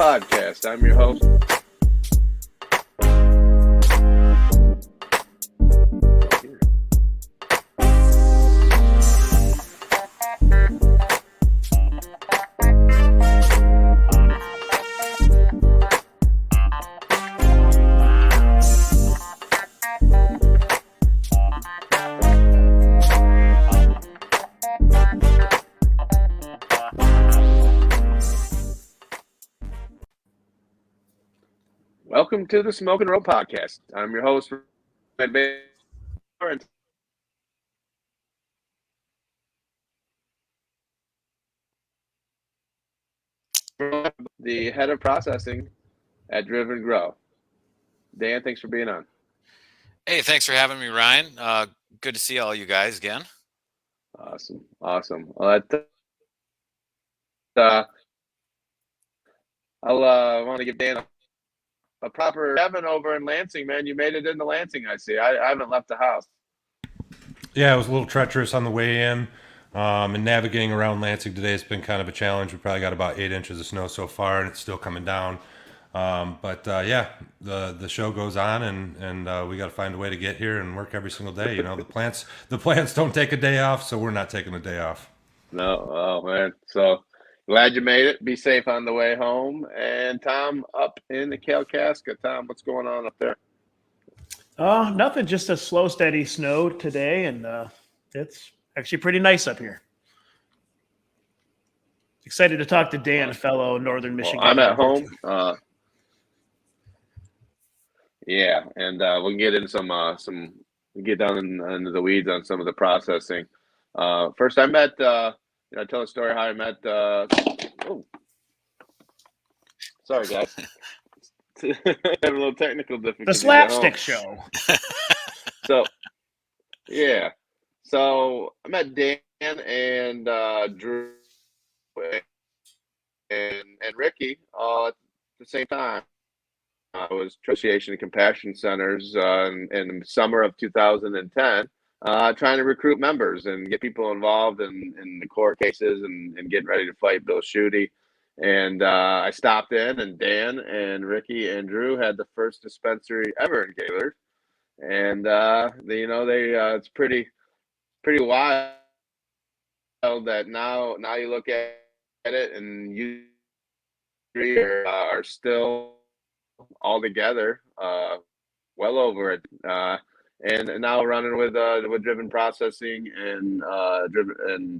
Podcast. I'm your host. Welcome to the Smokin Rope Podcast. I'm your host, the head of processing at Driven Grow. Dan, thanks for being on. Hey, thanks for having me, Ryan. Good to see all you guys again. Awesome. Well, I'll want to give Dan a proper Kevin over in Lansing, man. You made it into Lansing, I see. I haven't left the house. Yeah, it was a little treacherous on the way in. And navigating around Lansing today has been kind of a challenge. We probably got about 8 inches of snow so far, and it's still coming down. Yeah, the show goes on, and we got to find a way to get here and work every single day. You know, the plants don't take a day off, so we're not taking a day off. No, oh man. So glad you made it. Be safe on the way home. And Tom up in the Kalkaska. Tom, what's going on up there? Nothing. Just a slow, steady snow today, and it's actually pretty nice up here. Excited to talk to Dan, fellow Northern Michigan. Well, I'm at home. Yeah, and we'll get into some get down into the weeds on some of the processing. First, I met. Tell a story how I met. Sorry, guys. Have a little technical difficulty. The slapstick show. So I met Dan and Drew and Ricky all at the same time. I was Association of Compassion Centers in the summer of 2010, trying to recruit members and get people involved in the court cases and getting ready to fight Bill Schuette. And I stopped in, and Dan and Ricky and Drew had the first dispensary ever in Gaylord. And it's pretty wild that now you look at it and you three are still all together, well over it, and now running with Driven Processing and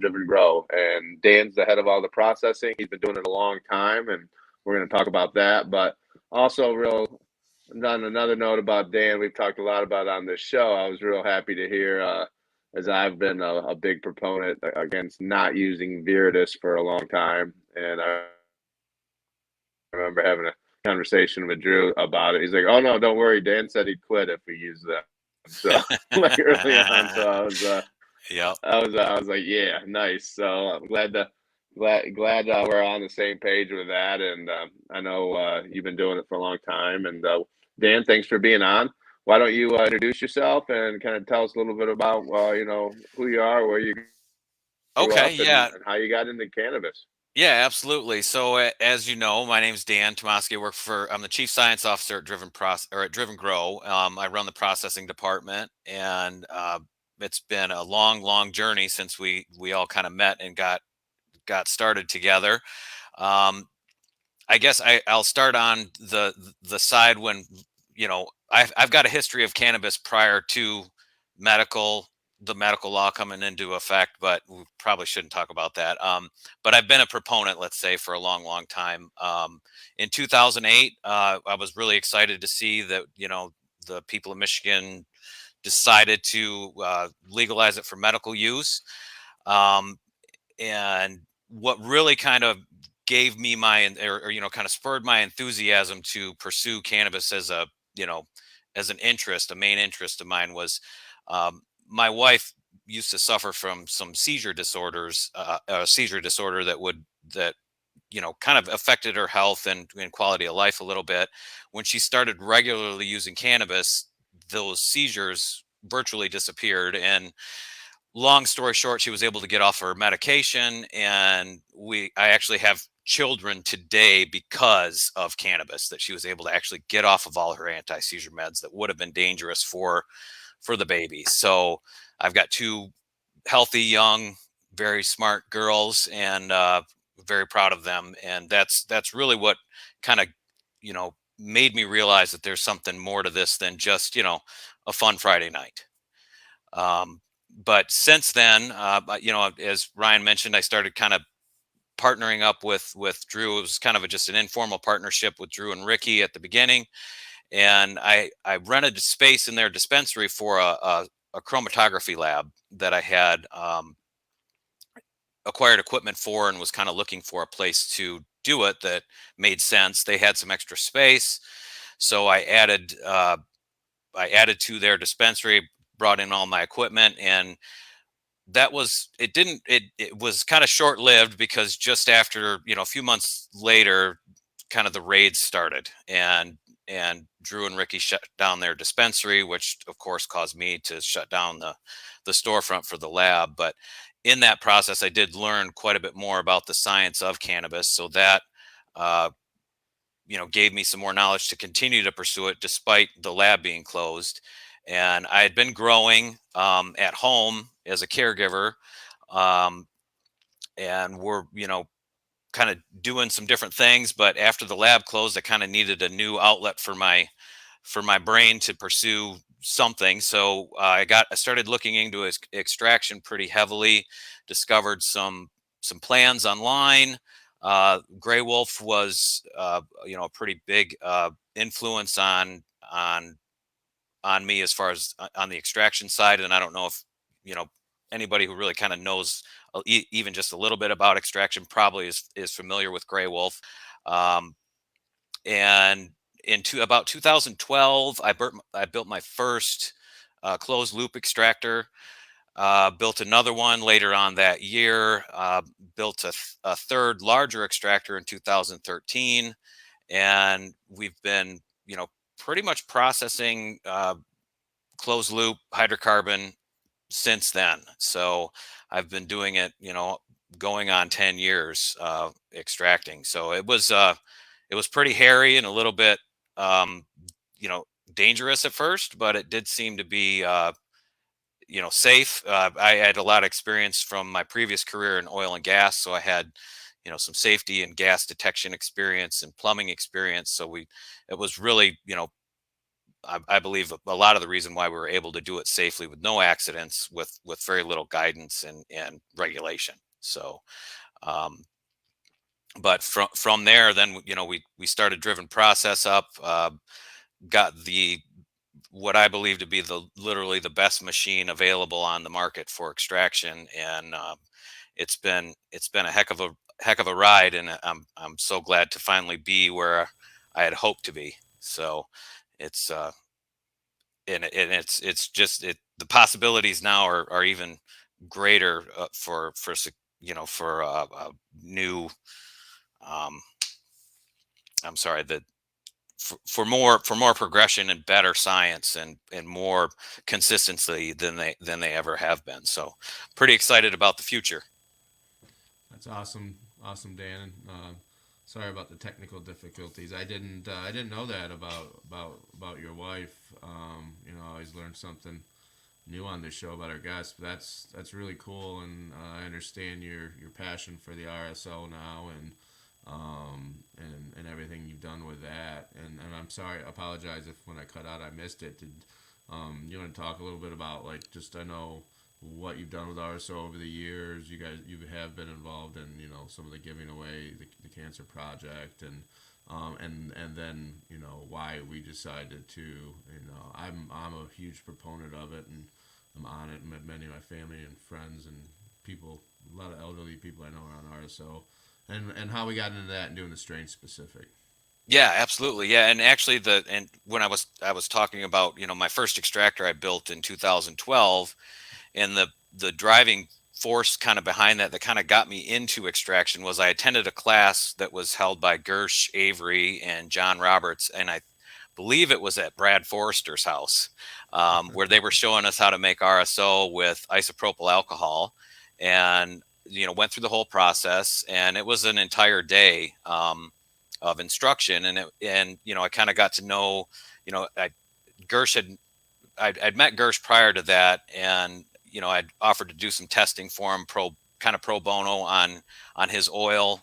Driven Grow. And Dan's the head of all the processing. He's been doing it a long time, and we're going to talk about that. But also, on another note about Dan, we've talked a lot about on this show. I was real happy to hear, as I've been a big proponent against not using Viridis for a long time, and I remember having a conversation with Drew about it. He's like, "Oh no, don't worry. Dan said he'd quit if we use that." So like early on, so I was like, "Yeah, nice." So I'm glad we're on the same page with that. And I know you've been doing it for a long time. And Dan, thanks for being on. Why don't you introduce yourself and kind of tell us a little bit about who you are, where you grew up, and how you got into cannabis. Yeah, absolutely. So as you know, my name's Dan Tomaski. I'm the Chief Science Officer at Driven Grow. I run the processing department, and it's been a long journey since we all kind of met and got started together. I guess I'll start on the side when I've got a history of cannabis prior to the medical law coming into effect, but we probably shouldn't talk about that. But I've been a proponent, let's say, for a long time. In 2008, I was really excited to see that, the people of Michigan decided to legalize it for medical use. And what really kind of gave me kind of spurred my enthusiasm to pursue cannabis as an interest, a main interest of mine was, my wife used to suffer from some seizure disorders, a seizure disorder that kind of affected her health and quality of life a little bit. When she started regularly using cannabis, those seizures virtually disappeared. And long story short, she was able to get off her medication, and I actually have children today because of cannabis, that she was able to actually get off of all her anti-seizure meds that would have been dangerous for the baby. So I've got two healthy, young, very smart girls, and very proud of them. And that's really what kind of, made me realize that there's something more to this than just, a fun Friday night. But since then, as Ryan mentioned, I started kind of partnering up with Drew. It was kind of just an informal partnership with Drew and Ricky at the beginning. And I rented a space in their dispensary for a chromatography lab that I had acquired equipment for, and was kind of looking for a place to do it that made sense. They had some extra space, so I added to their dispensary, brought in all my equipment, and that was it was kind of short lived, because just after, a few months later, kind of the raids started, and Drew and Ricky shut down their dispensary, which of course caused me to shut down the storefront for the lab. But in that process, I did learn quite a bit more about the science of cannabis, so that gave me some more knowledge to continue to pursue it despite the lab being closed. And I had been growing at home as a caregiver, and we're kind of doing some different things. But after the lab closed, I kind of needed a new outlet for my brain to pursue something. So I started looking into extraction pretty heavily, discovered some plans online. Grey Wolf was a pretty big influence on me as far as on the extraction side. And I don't know if anybody who really kind of knows even just a little bit about extraction probably is familiar with Grey Wolf. And about 2012, I built my first closed loop extractor. Built another one later on that year. Built a third larger extractor in 2013, and we've been pretty much processing closed loop hydrocarbon since then. So I've been doing it, going on 10 years extracting. So it was pretty hairy and a little bit, dangerous at first, but it did seem to be, safe. I had a lot of experience from my previous career in oil and gas, so I had, some safety and gas detection experience and plumbing experience. So it was really, I believe a lot of the reason why we were able to do it safely with no accidents, with very little guidance and regulation. So, but from there, then we started driven process up, got what I believe to be literally the best machine available on the market for extraction, and it's been a heck of a ride, and I'm so glad to finally be where I had hoped to be. So it's it's just the possibilities now are even greater for a new I'm sorry, that for more progression and better science and more consistency than they ever have been. So pretty excited about the future. That's awesome, Dan. Sorry about the technical difficulties. I didn't know that about your wife. I always learn something new on this show about our guests. But that's really cool, and I understand your passion for the RSO now, and everything you've done with that. And I'm sorry, I apologize if when I cut out I missed it. Did you want to talk a little bit about, like, just, I know what you've done with RSO over the years? You have been involved in some of the giving away the cancer project, and then why we decided to I'm a huge proponent of it, and I'm on it, and many of my family and friends and people, a lot of elderly people I know are on RSO, and how we got into that and doing the strain specific. Yeah, absolutely. Yeah, and actually when I was talking about my first extractor I built in 2012, and the driving force kind of behind that kind of got me into extraction was I attended a class that was held by Gersh Avery and John Roberts, and I believe it was at Brad Forrester's house, where they were showing us how to make RSO with isopropyl alcohol. And went through the whole process, and it was an entire day of instruction. And I kind of got to know, I'd met Gersh prior to that, and I'd offered to do some testing for him, pro bono on his oil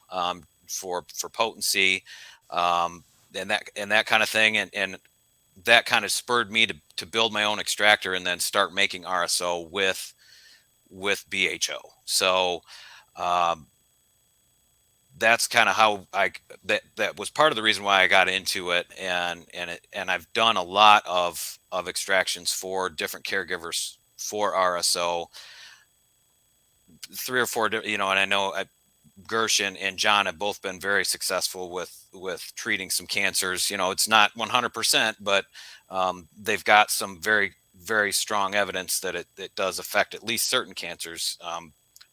for potency, and that kind of thing, and that kind of spurred me to build my own extractor and then start making RSO with BHO. So that's kind of how that was part of the reason why I got into it, and I've done a lot of extractions for different caregivers for RSO, 3 or 4, and I know Gersh and John have both been very successful with treating some cancers. It's not 100%, but they've got some very, very strong evidence that it does affect at least certain cancers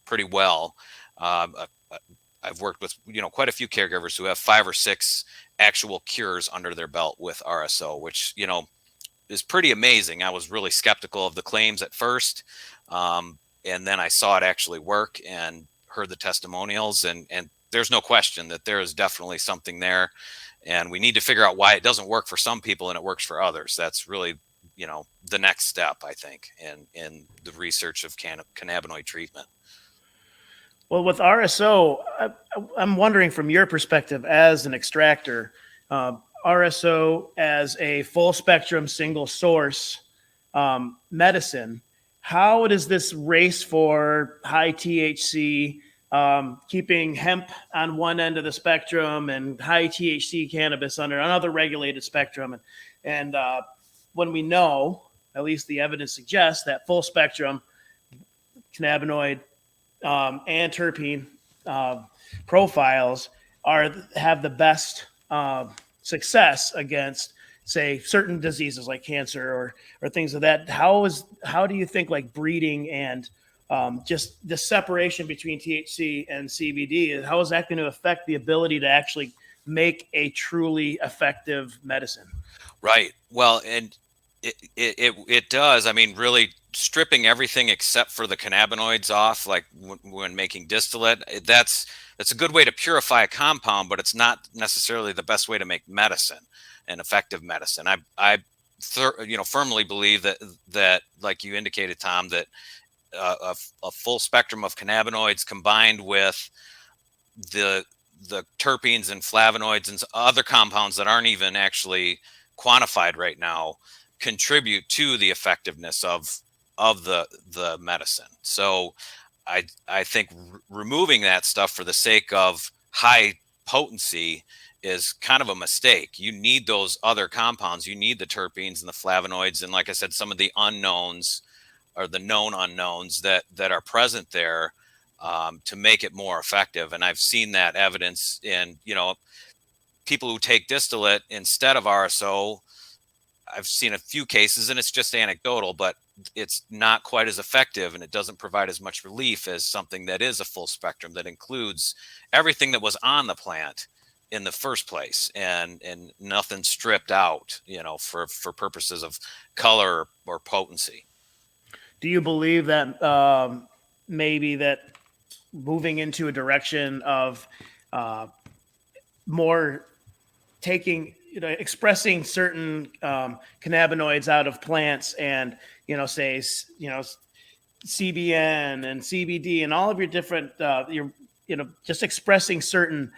pretty well. I've worked with quite a few caregivers who have 5 or 6 actual cures under their belt with RSO, which is pretty amazing. I was really skeptical of the claims at first, and then I saw it actually work and heard the testimonials, and there's no question that there is definitely something there, and we need to figure out why it doesn't work for some people and it works for others. That's really the next step, I think, in the research of cannabinoid treatment. Well, with RSO, I'm wondering from your perspective as an extractor, RSO as a full spectrum single source medicine, how does this race for high THC, keeping hemp on one end of the spectrum and high THC cannabis on another regulated spectrum? And when we know, at least the evidence suggests, that full spectrum cannabinoid and terpene profiles have the best success against, say, certain diseases like cancer or things of that. How do you think like breeding and just the separation between THC and CBD, how is that going to affect the ability to actually make a truly effective medicine? Right. Well, and it does. I mean, really stripping everything except for the cannabinoids off, like when making distillate, that's a good way to purify a compound, but it's not necessarily the best way to make medicine, and effective medicine. I firmly believe that like you indicated, Tom, that a full spectrum of cannabinoids combined with the terpenes and flavonoids and other compounds that aren't even actually quantified right now contribute to the effectiveness of the medicine. So I think removing that stuff for the sake of high potency is kind of a mistake. You need those other compounds. You need the terpenes and the flavonoids, and like I said, some of the unknowns or the known unknowns that are present there to make it more effective. And I've seen that evidence in people who take distillate instead of RSO. I've seen a few cases, and it's just anecdotal, but it's not quite as effective, and it doesn't provide as much relief as something that is a full spectrum that includes everything that was on the plant in the first place, and nothing stripped out, for purposes of color or potency. Do you believe that maybe that moving into a direction of more taking, expressing certain cannabinoids out of plants and, say, CBN and CBD and all of your different, just expressing certain,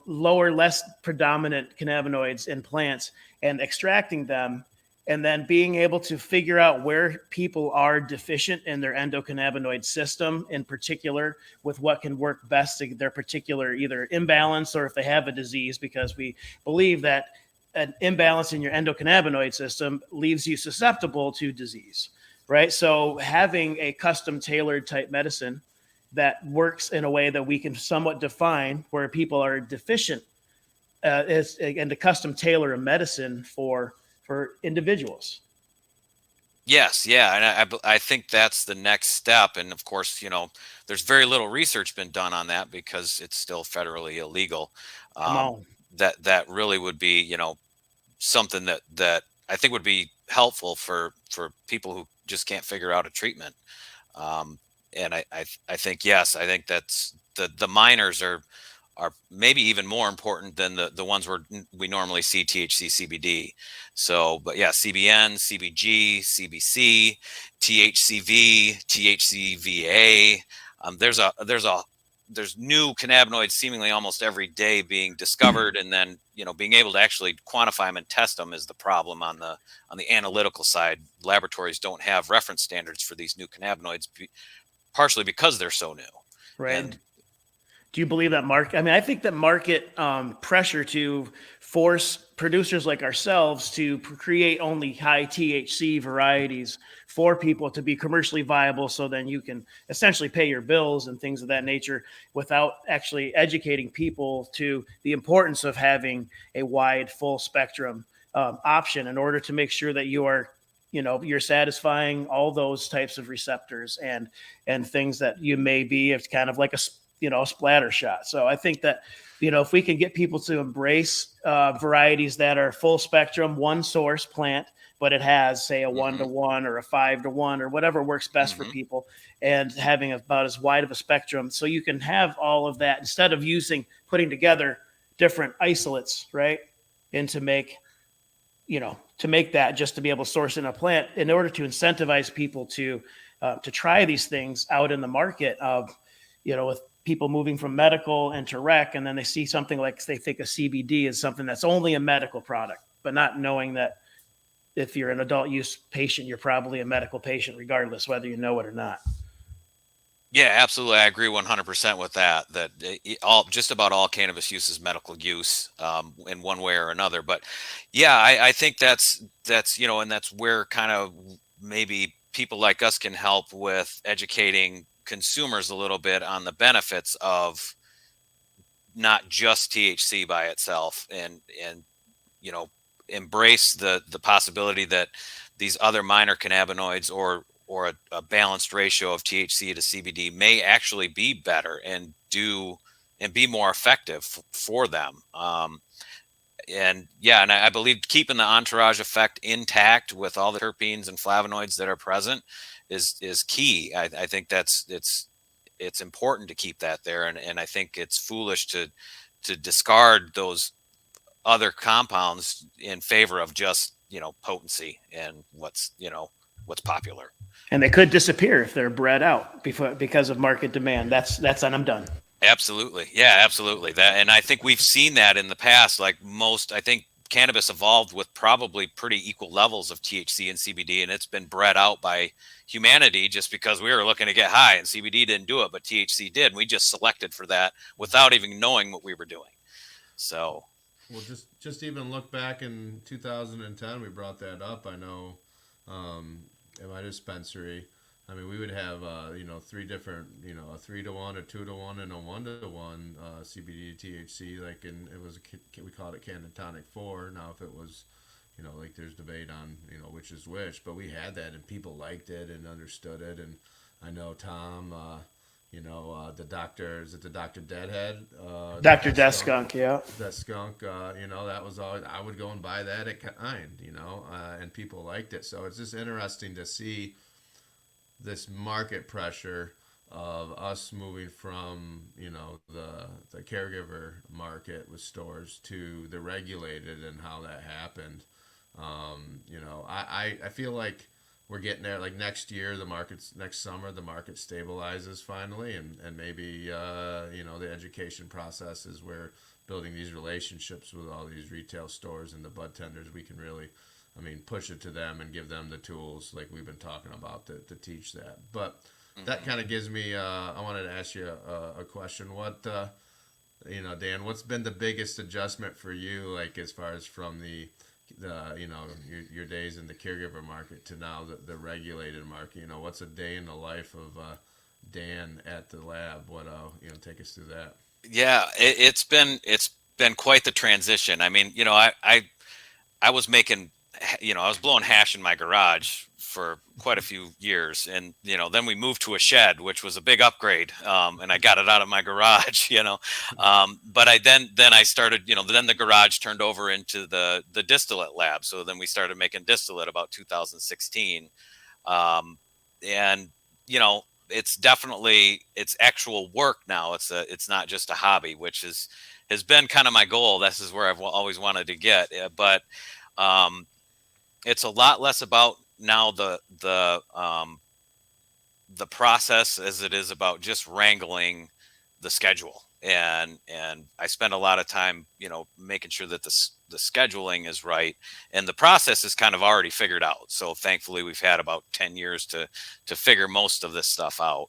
lower, less predominant cannabinoids in plants and extracting them, and then being able to figure out where people are deficient in their endocannabinoid system, in particular, with what can work best to their particular either imbalance or if they have a disease, because we believe that an imbalance in your endocannabinoid system leaves you susceptible to disease, right? So having a custom tailored type medicine that works in a way that we can somewhat define where people are deficient and to custom tailor a medicine for individuals. Yes. Yeah. And I think that's the next step. And of course, there's very little research been done on that because it's still federally illegal. That really would be, something that I think would be helpful for people who just can't figure out a treatment. I think, yes, I think that's the minors are maybe even more important than the ones where we normally see THC, CBD. So, but yeah, CBN, CBG, CBC, THCV, THCVA. There's new cannabinoids seemingly almost every day being discovered, and then being able to actually quantify them and test them is the problem on the analytical side. Laboratories don't have reference standards for these new cannabinoids, partially because they're so new. Right. And do you believe that market? I mean, I think that market pressure to force producers like ourselves to create only high THC varieties for people to be commercially viable, so then you can essentially pay your bills and things of that nature, without actually educating people to the importance of having a wide, full spectrum option in order to make sure that you are, you're satisfying all those types of receptors and things that you may be. It's kind of like a splatter shot. So I think that, if we can get people to embrace varieties that are full spectrum, one source plant, but it has, say, a 1-to-1 or a 5-to-1 or whatever works best for people, and having about as wide of a spectrum. So you can have all of that instead of putting together different isolates, right? And to make that, just to be able to source in a plant, in order to incentivize people to try these things out in the market, with people moving from medical into rec, and then they see something like, they think a CBD is something that's only a medical product, but not knowing that if you're an adult use patient, you're probably a medical patient regardless, whether you know it or not. Yeah, absolutely. I agree 100% with that. That just about all cannabis use is medical use, in one way or another. But yeah, I think that's and that's where kind of maybe people like us can help with educating consumers a little bit on the benefits of not just THC by itself, and embrace the possibility that these other minor cannabinoids or a balanced ratio of THC to CBD may actually be better and be more effective for them. And I believe keeping the entourage effect intact with all the terpenes and flavonoids that are present is key. I think it's important to keep that there, and I think it's foolish to discard those other compounds in favor of just potency and what's popular. And they could disappear if they're bred out because of market demand. That's and I'm done. Absolutely. Yeah, absolutely. And I think we've seen that in the past. I think cannabis evolved with probably pretty equal levels of THC and CBD, and it's been bred out by humanity just because we were looking to get high, and CBD didn't do it, but THC did. And we just selected for that without even knowing what we were doing. So, well, just even look back in 2010, we brought that up. I know, at my dispensary, I mean, we would have, 3 different, a 3-to-1, a 2-to-1, and a 1-to-1 CBD to THC. And it was, we called it Cannatonic 4. Now, if it was, there's debate on, which is which, but we had that, and people liked it and understood it. And I know Tom, the doctor, is it the Dr. Deadhead? Dr. Death Skunk, yeah. That skunk, that was always, I would go and buy that at Kind, and people liked it. So it's just interesting to see this market pressure of us moving from, the caregiver market with stores to the regulated, and how that happened. I feel like we're getting there. Like next summer, the market stabilizes finally, and maybe, the education process is where building these relationships with all these retail stores and the bud tenders, we can really, push it to them and give them the tools like we've been talking about to teach that. But that kind of gives me, I wanted to ask you a question. What, Dan, what's been the biggest adjustment for you, like as far as from your days in the caregiver market to now the regulated market? What's a day in the life of Dan at the lab? What, take us through that. Yeah, it's been quite the transition. I mean, I was making, I was blowing hash in my garage for quite a few years, and then we moved to a shed, which was a big upgrade, and I got it out of my garage, but I started, then the garage turned over into the distillate lab. So then we started making distillate about 2016, and it's definitely, it's actual work now. It's not just a hobby, which has been kind of my goal. This is where I've always wanted to get. But it's a lot less about now the process as it is about just wrangling the schedule. And I spend a lot of time, making sure that the scheduling is right, and the process is kind of already figured out. So thankfully, we've had about 10 years to figure most of this stuff out.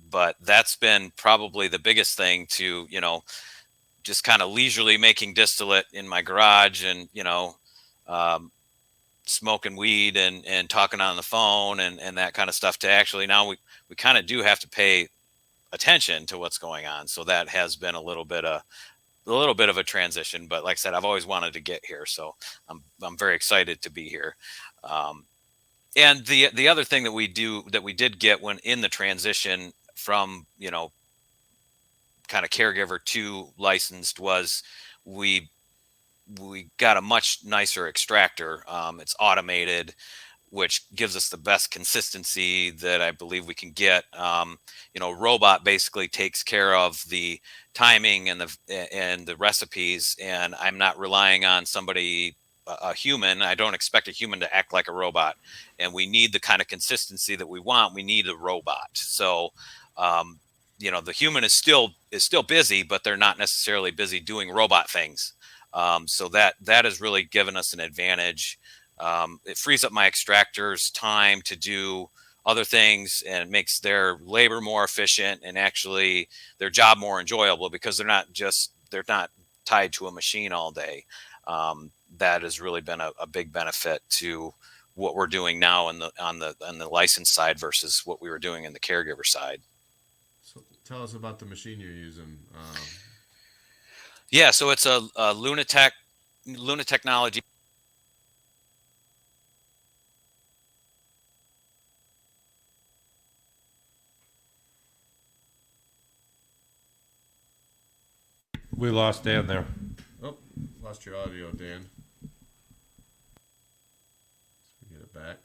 But that's been probably the biggest thing to, just kind of leisurely making distillate in my garage, and um, smoking weed and talking on the phone and that kind of stuff, to actually now we kind of do have to pay attention to what's going on. So that has been a little bit of a transition, but like I said, I've always wanted to get here, so I'm very excited to be here. And the other thing that we did get when in the transition from kind of caregiver to licensed was we got a much nicer extractor. It's automated, which gives us the best consistency that I believe we can get. Robot basically takes care of the timing and the recipes, and I'm not relying on somebody, a human. I don't expect a human to act like a robot, and we need the kind of consistency that we want. We need a robot. So, the human is still busy, but they're not necessarily busy doing robot things. So that has really given us an advantage. It frees up my extractors' time to do other things, and it makes their labor more efficient and actually their job more enjoyable, because they're not tied to a machine all day. That has really been a big benefit to what we're doing now on the license side versus what we were doing in the caregiver side. So tell us about the machine you're using. Yeah, so it's a Luna Technology. We lost Dan there. Oh, lost your audio, Dan. Let's get it back.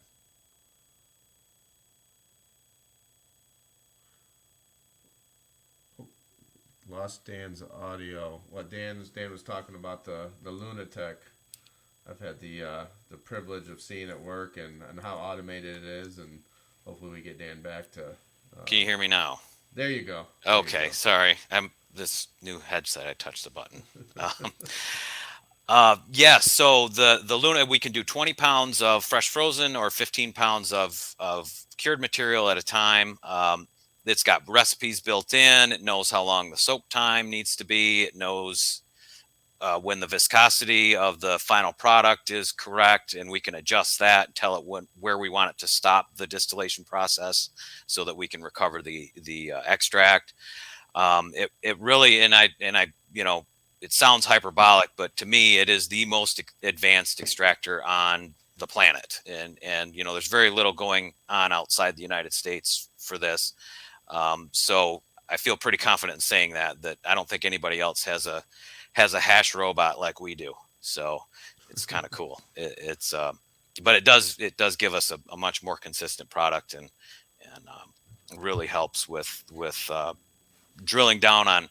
Oh, lost Dan's audio. What Dan was talking about the Lunatech. I've had the privilege of seeing it work and how automated it is, and hopefully we get Dan back to. Can you hear me now? There you go. Okay, sorry. This new headset, I touched the button. So the Luna, we can do 20 pounds of fresh frozen or 15 pounds of cured material at a time. It's got recipes built in. It knows how long the soak time needs to be. It knows when the viscosity of the final product is correct, and we can adjust that and tell it where we want it to stop the distillation process so that we can recover the extract. It really, and I, it sounds hyperbolic, but to me, it is the most advanced extractor on the planet. And there's very little going on outside the United States for this. So I feel pretty confident in saying that I don't think anybody else has a hash robot like we do. So it's kind of cool. But it does give us a much more consistent product, and really helps with drilling down on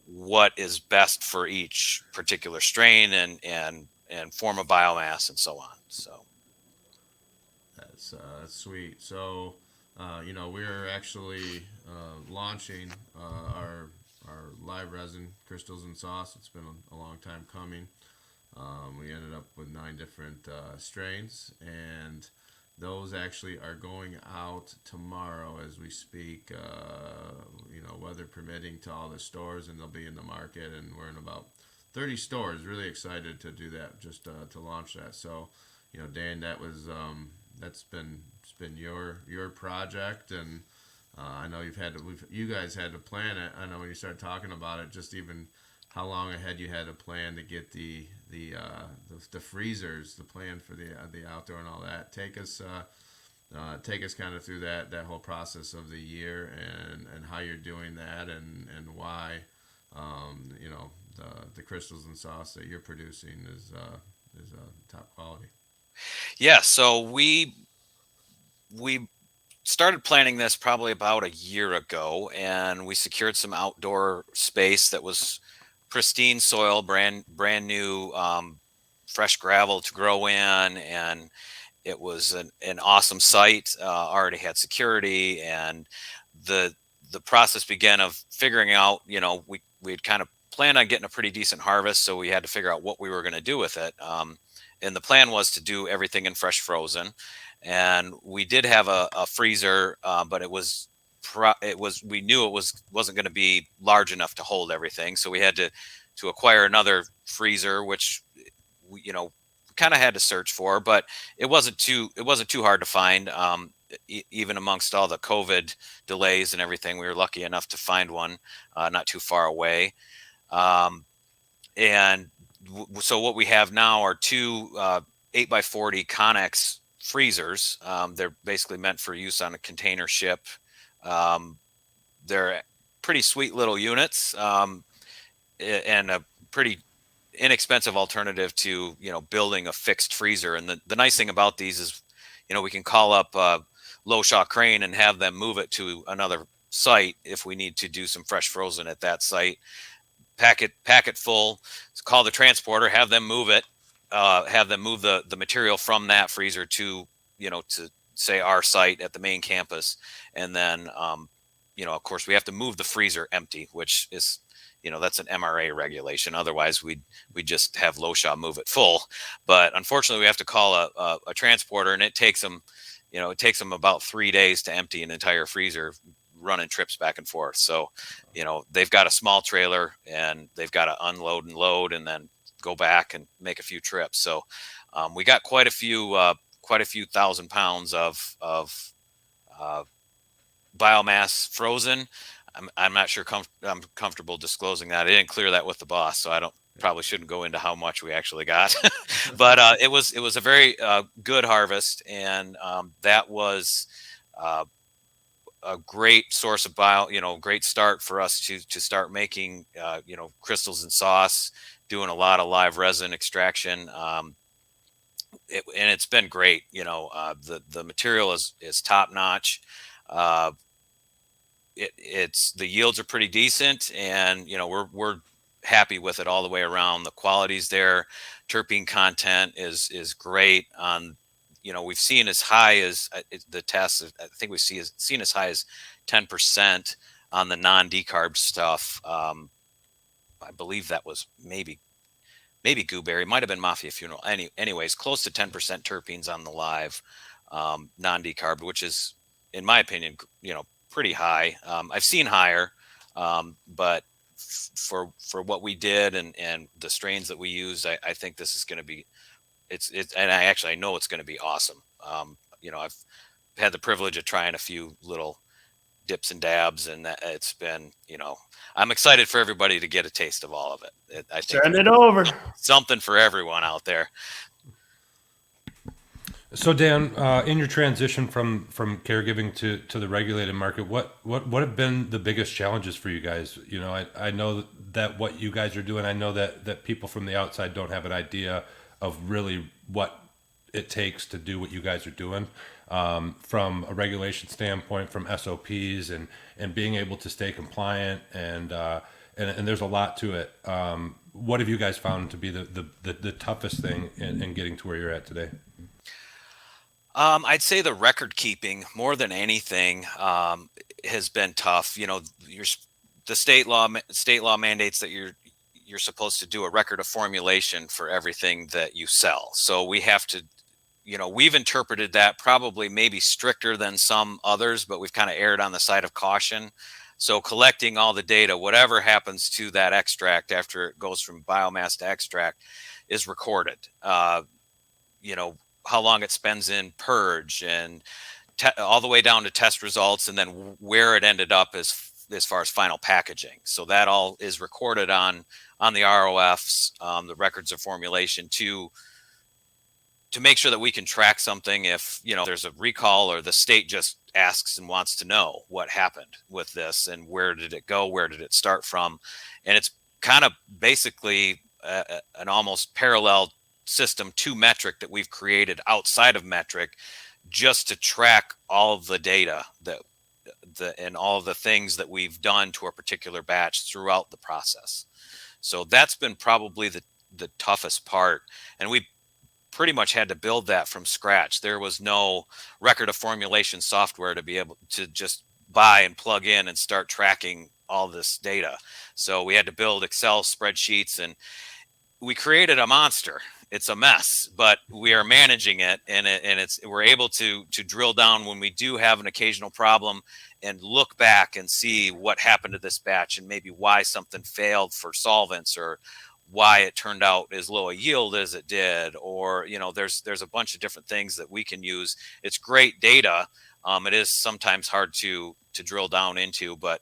what is best for each particular strain and form of biomass and so on. So that's sweet. So we're actually launching our live resin crystals and sauce. It's been a long time coming. We ended up with 9 different strains, and those actually are going out tomorrow as we speak, weather permitting, to all the stores, and they'll be in the market, and we're in about 30 stores. Really excited to do that, just to launch that. So, Dan, that's been your project, and I know you guys had to plan it. I know when you started talking about it, just even how long ahead you had to plan to get the freezers, the plan for the outdoor and all that. Take us kind of through that whole process of the year, and how you're doing that, and why the crystals and sauce that you're producing is top quality. yeah, so we started planning this probably about a year ago, and we secured some outdoor space that was pristine soil, brand new, fresh gravel to grow in, and it was an awesome site. Already had security, and the the process began of figuring out. We had kind of planned on getting a pretty decent harvest, so we had to figure out what we were going to do with it. And the plan was to do everything in fresh frozen, and we did have a freezer, but we knew wasn't going to be large enough to hold everything, so we had to acquire another freezer, which we kind of had to search for, but it wasn't too hard to find. Even amongst all the COVID delays and everything, we were lucky enough to find one not too far away. And so what we have now are two 8x40 Connex freezers. They're basically meant for use on a container ship. They're pretty sweet little units, and a pretty inexpensive alternative to building a fixed freezer. And the nice thing about these is we can call up low shot crane and have them move it to another site if we need to do some fresh frozen at that site. Pack it full, call the transporter, have them move it, have them move the material from that freezer to to say our site at the main campus. And then of course we have to move the freezer empty, which is that's an MRA regulation. Otherwise we'd just have low shot move it full. But unfortunately we have to call a transporter, and it takes them about 3 days to empty an entire freezer, running trips back and forth. So they've got a small trailer, and they've got to unload and load and then go back and make a few trips. So we got quite a few 1,000 pounds of biomass frozen. I'm not sure I'm comfortable disclosing that. I didn't clear that with the boss, so I probably shouldn't go into how much we actually got. But it was a very good harvest, and that was a great source of great start for us to start making crystals and sauce, doing a lot of live resin extraction. And it's been great. The material is top notch. It's the yields are pretty decent, and we're happy with it all the way around. The quality's there, terpene content is great. On we've seen as high as the tests. I think we've seen as high as 10% on the non-decarb stuff. I believe that was maybe Gooberry, might have been Mafia Funeral. Anyways, close to 10% terpenes on the live non-decarb, which is, in my opinion, pretty high. I've seen higher, but for what we did and the strains that we use, I think this is going to be, and I know it's going to be awesome. I've had the privilege of trying a few little dips and dabs, and it's been, I'm excited for everybody to get a taste of all of it. I think turn it over. Something for everyone out there. So Dan, in your transition from caregiving to the regulated market, what have been the biggest challenges for you guys? I know that what you guys are doing, I know that people from the outside don't have an idea of really what it takes to do what you guys are doing, from a regulation standpoint, from SOPs and being able to stay compliant, and there's a lot to it. What have you guys found to be the toughest thing in getting to where you're at today? I'd say the record keeping more than anything has been tough. The state law mandates that you're supposed to do a record of formulation for everything that you sell. So we have to, we've interpreted that probably maybe stricter than some others, but we've kind of erred on the side of caution. So collecting all the data, whatever happens to that extract after it goes from biomass to extract, is recorded. How long it spends in purge, and all the way down to test results, and then where it ended up as far as final packaging. So that all is recorded on the ROFs, the records of formulation, to make sure that we can track something if there's a recall, or the state just asks and wants to know what happened with this and where did it go, where did it start from. And it's kind of basically an almost parallel system to metric that we've created outside of metric just to track all of the data and all of the things that we've done to a particular batch throughout the process. So that's been probably the toughest part. And we pretty much had to build that from scratch. There was no record of formulation software to be able to just buy and plug in and start tracking all this data. So we had to build Excel spreadsheets, and we created a monster. It's a mess, but we are managing it, and we're able to drill down when we do have an occasional problem and look back and see what happened to this batch and maybe why something failed for solvents, or why it turned out as low a yield as it did, or there's a bunch of different things that we can use. It's great data. It is sometimes hard to drill down into, but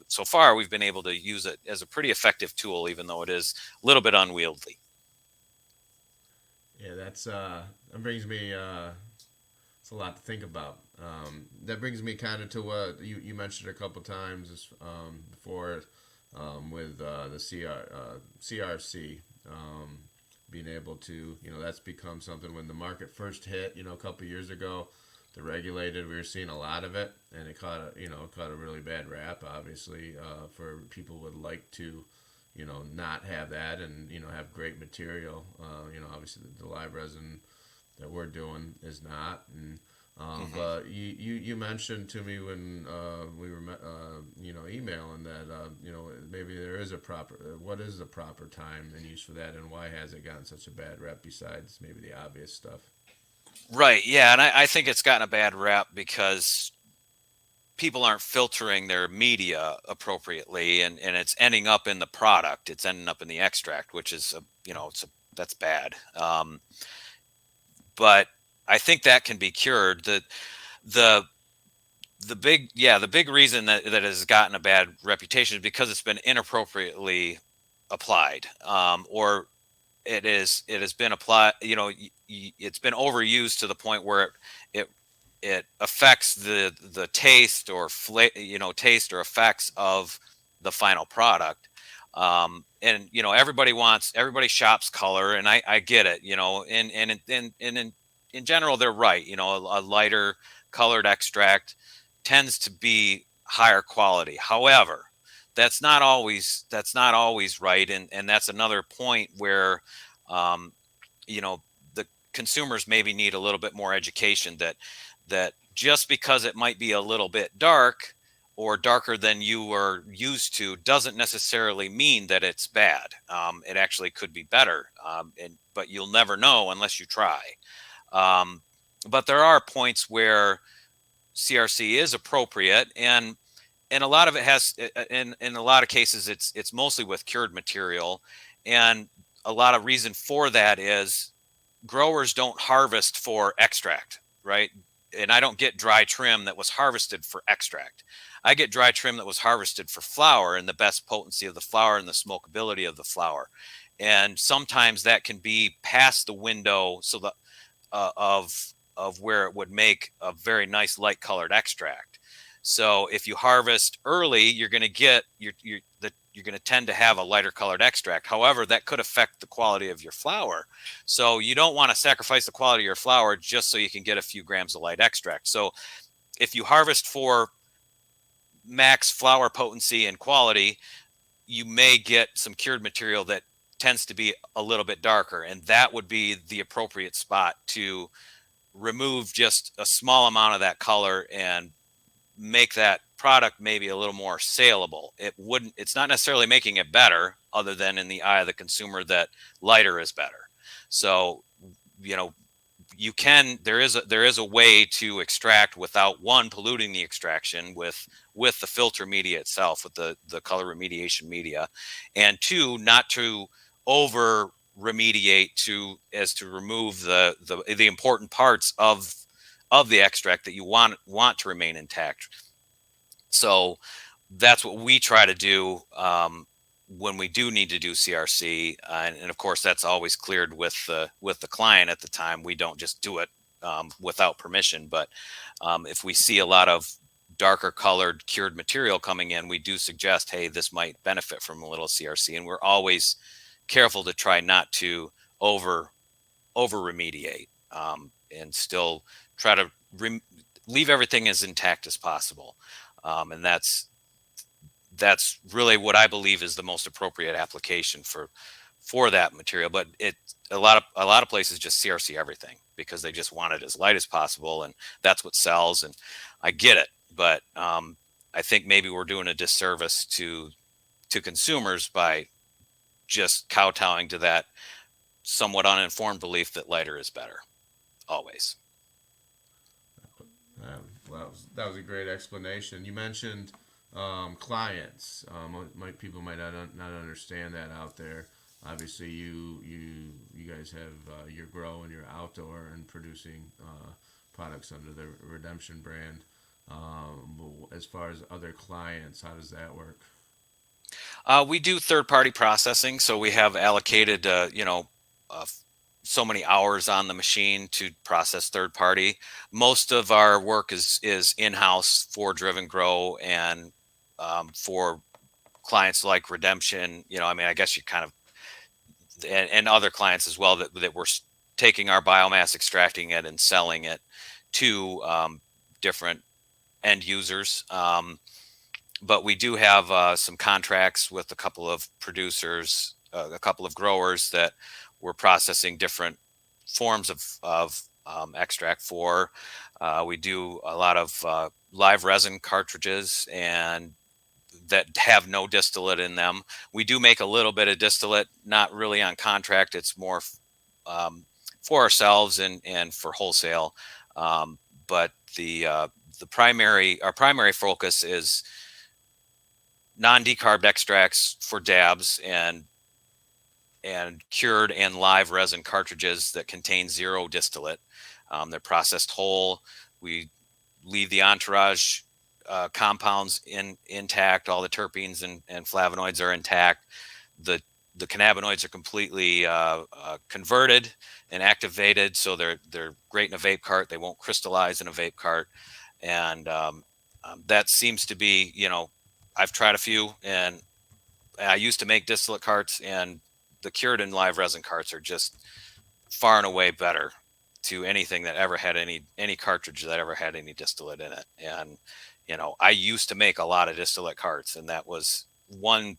so far we've been able to use it as a pretty effective tool, even though it is a little bit unwieldy. Yeah, that brings me. It's a lot to think about. That brings me kind of to what you mentioned a couple times before, with the CRC, being able to, that's become something. When the market first hit, a couple years ago, the regulated, we were seeing a lot of it, and it caught a really bad rap, obviously, for people would like to, not have that, and have great material. Obviously the live resin that we're doing is not. And but you mentioned to me when we were emailing that maybe there is what is the proper time and use for that, and why has it gotten such a bad rep besides maybe the obvious stuff? Right. Yeah. And I think it's gotten a bad rap because people aren't filtering their media appropriately, and it's ending up in the product. It's ending up in the extract, which is that's bad. But I think that can be cured. The big reason that has gotten a bad reputation is because it's been inappropriately applied, or it has been applied. It's been overused to the point where it affects the taste or taste or effects of the final product. And everybody shops color, and I get it. And in general, they're right. A lighter colored extract tends to be higher quality. However, that's not always right, and that's another point where the consumers maybe need a little bit more education, that just because it might be a little bit dark or darker than you are used to doesn't necessarily mean that it's bad. It actually could be better, but you'll never know unless you try. But there are points where CRC is appropriate, and a lot of it has, in a lot of cases, it's mostly with cured material, and a lot of reason for that is growers don't harvest for extract, right? And I don't get dry trim that was harvested for extract. I get dry trim that was harvested for flower, and the best potency of the flower and the smokability of the flower. And sometimes that can be past the window, so the of where it would make a very nice light colored extract. So if you harvest early, you're going to get you're going to tend to have a lighter colored extract. However, that could affect the quality of your flower. So you don't want to sacrifice the quality of your flower just so you can get a few grams of light extract. So if you harvest for max flower potency and quality, you may get some cured material that tends to be a little bit darker, and that would be the appropriate spot to remove just a small amount of that color and make that product maybe a little more saleable. It's not necessarily making it better, other than in the eye of the consumer that lighter is better. So, there is a way to extract without, one, polluting the extraction with the filter media itself, with the color remediation media, and two, not to over remediate to remove the important parts of the extract that you want to remain intact. So that's what we try to do when we do need to do CRC, and of course that's always cleared with the client at the time. We don't just do it without permission, but if we see a lot of darker colored cured material coming in, we do suggest, hey, this might benefit from a little CRC, and we're always careful to try not to over remediate, and still try to leave everything as intact as possible, and that's really what I believe is the most appropriate application for that material. But a lot of places just CRC everything because they just want it as light as possible, and that's what sells. And I get it, but I think maybe we're doing a disservice to consumers by just kowtowing to that somewhat uninformed belief that lighter is better always. Well, that was a great explanation. You mentioned clients. People might not understand that out there. Obviously, you guys have your grow and your outdoor and producing products under the Redemption brand. But as far as other clients, how does that work? We do third-party processing, so we have allocated, so many hours on the machine to process third-party. Most of our work is in-house for Driven Grow and for clients like Redemption. I guess you kind of and other clients as well that we're taking our biomass, extracting it, and selling it to different end users. But we do have some contracts with a couple of producers, a couple of growers that we're processing different forms of extract for. We do a lot of live resin cartridges and that have no distillate in them. We do make a little bit of distillate, not really on contract. It's more for ourselves and for wholesale. But our primary focus is non-decarbed extracts for dabs and cured and live resin cartridges that contain zero distillate. They're processed whole. We leave the entourage compounds intact. All the terpenes and flavonoids are intact. The cannabinoids are completely converted and activated, so they're great in a vape cart. They won't crystallize in a vape cart, and that seems to be, I've tried a few, and I used to make distillate carts, and the cured and live resin carts are just far and away better to anything that ever had any cartridge that ever had any distillate in it. And I used to make a lot of distillate carts, and that was one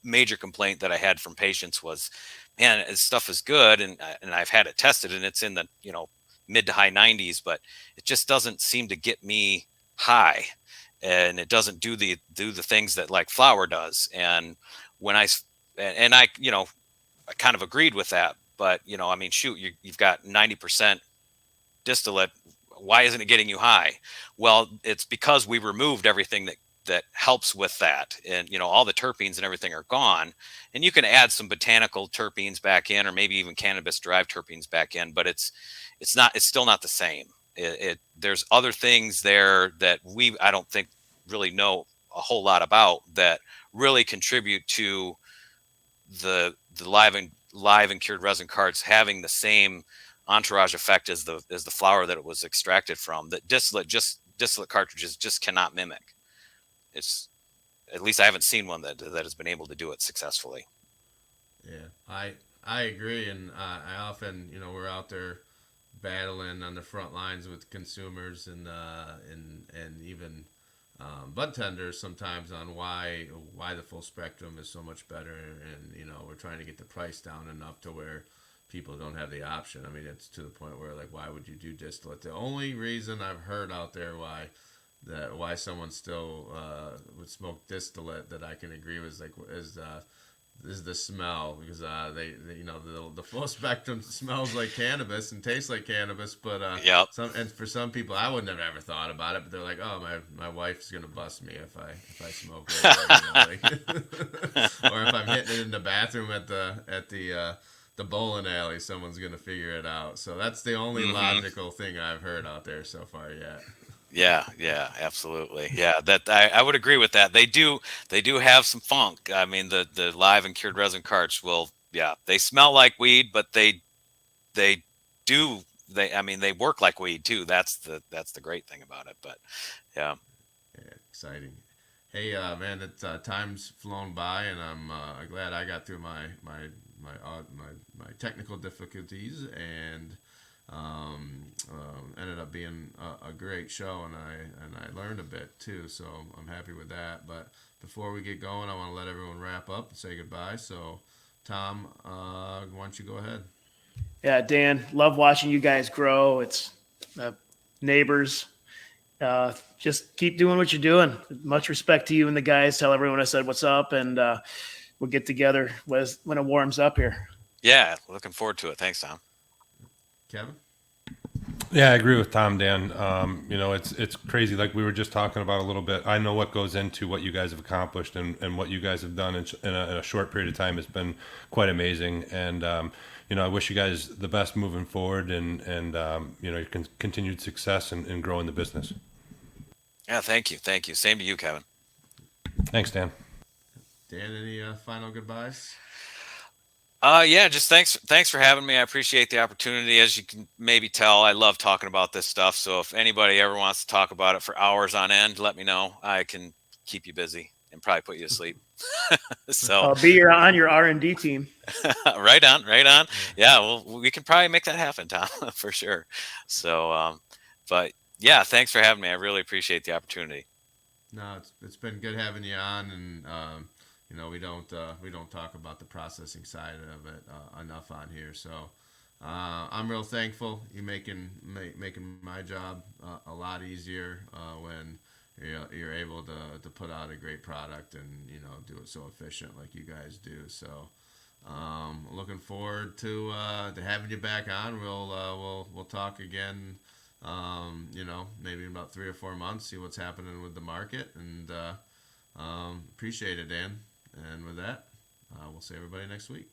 major complaint that I had from patients was, man, this stuff is good, and I've had it tested, and it's in the mid to high 90s, but it just doesn't seem to get me high, and it doesn't do the things that like flower does. And when I kind of agreed with that, but shoot, you've got 90% distillate. Why isn't it getting you high? Well, it's because we removed everything that helps with that, and all the terpenes and everything are gone, and you can add some botanical terpenes back in, or maybe even cannabis derived terpenes back in, but it's still not the same. There's other things there that I don't think really know a whole lot about that really contribute to the live and cured resin carts having the same entourage effect as the flower that it was extracted from, that distillate cartridges just cannot mimic. It's, at least I haven't seen one that has been able to do it successfully. Yeah, I agree, and I often, we're out there battling on the front lines with consumers and even bud tenders sometimes on why the full spectrum is so much better, and we're trying to get the price down enough to where people don't have the option. I mean, it's to the point where, like, why would you do distillate? The only reason I've heard out there why someone still would smoke distillate that I can agree with is the smell, because the full spectrum smells like cannabis and tastes like cannabis, but yep. For some people, I would never ever thought about it, but they're like, oh, my wife's gonna bust me if I smoke it, or if I'm hitting it in the bathroom at the bowling alley, someone's gonna figure it out. So that's the only logical thing I've heard out there so far yet. Yeah, absolutely. Yeah, that I would agree with that. They do have some funk. I mean, the live and cured resin carts they smell like weed, but they work like weed too. That's the great thing about it. But yeah, exciting. Hey, man, time's flown by, and I'm glad I got through my technical difficulties, and Ended up being a great show, and I learned a bit too. So I'm happy with that. But before we get going, I want to let everyone wrap up and say goodbye. So Tom, why don't you go ahead? Yeah, Dan, love watching you guys grow. It's neighbors. Just keep doing what you're doing. Much respect to you and the guys. Tell everyone I said what's up, and we'll get together when it warms up here. Yeah, looking forward to it. Thanks, Tom. Kevin? Yeah, I agree with Tom, Dan. It's crazy. Like we were just talking about a little bit. I know what goes into what you guys have accomplished, and what you guys have done in a short period of time has been quite amazing. And I wish you guys the best moving forward, and your continued success in growing the business. Yeah, thank you. Same to you, Kevin. Thanks, Dan. Dan, any final goodbyes? Yeah, just thanks for having me. I appreciate the opportunity. As you can maybe tell, I love talking about this stuff. So if anybody ever wants to talk about it for hours on end, let me know. I can keep you busy and probably put you to sleep. So I'll be on your R&D team. right on. Yeah, well, we can probably make that happen, Tom, for sure. So, but yeah, thanks for having me. I really appreciate the opportunity. No, it's been good having you on, and we don't talk about the processing side of it enough on here. So I'm real thankful you making my job a lot easier when you're able to put out a great product and do it so efficient like you guys do. So looking forward to having you back on. We'll talk again. Maybe in about 3 or 4 months, see what's happening with the market, and appreciate it, Dan. And with that, we'll see everybody next week.